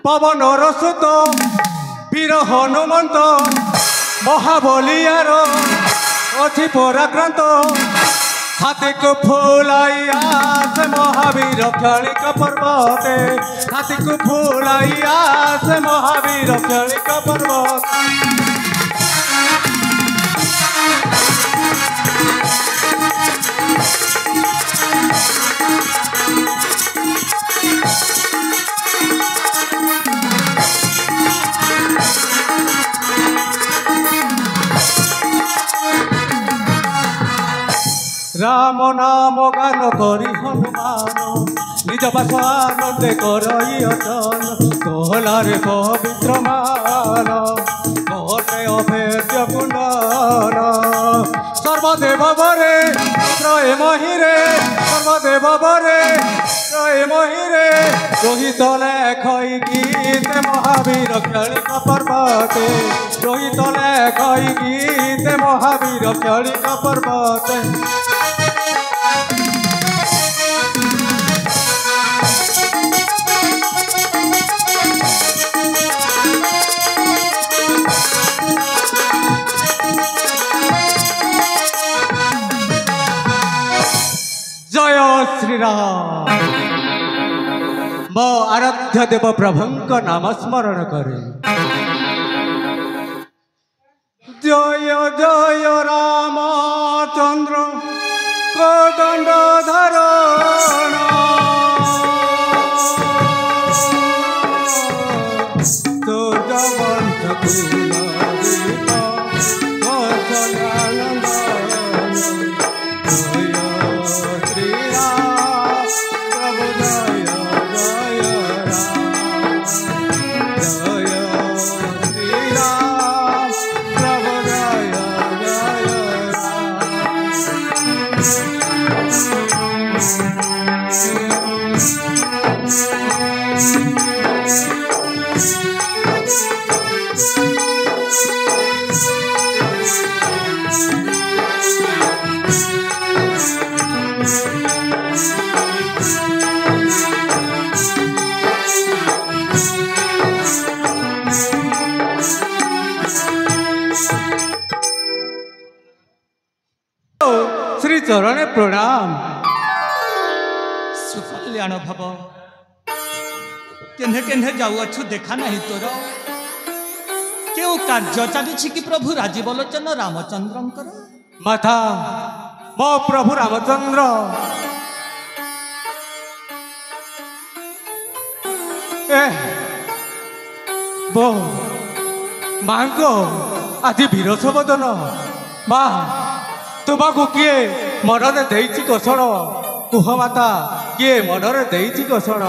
पवन सुत वीर हनुमंत महाबलियार अति पराक्रांत हाथी को फूलाइया से महावीर क्षणिक पर्वते हाथी को फूलाइया से महावीर क्षणिक पर्वत राम नाम गान करी हनुमान निज पाश आनंदे करई अचन कहलारे पवित्र मान कहते अभेद्य कुंडन सर्वदेव बरे त्रय महिरे सर्वदेव बरे त्रय महिरे रोहित लेखई गीत महावीर क्षणिक पर्वते रोहित लेखई गीत महावीर क्षणिक पर्वते जय श्री राम मो आराध्य देव प्रभुंक नाम स्मरण करे जय जय रामचंद्र कोदंड धरण श्री चरण प्रणाम सुकल्याण भव केन्हे केन्हे जाऊछु देखा नहीं तोर क्यों कार्य चली कि प्रभु राजीव लोचन रामचंद्र माता मो प्रभु रामचंद्र बो मांगो आदि वीरस बदन माँ तुमको किए मनरे देइछि कौशल कुह माता किए मनरे देइछि कौशल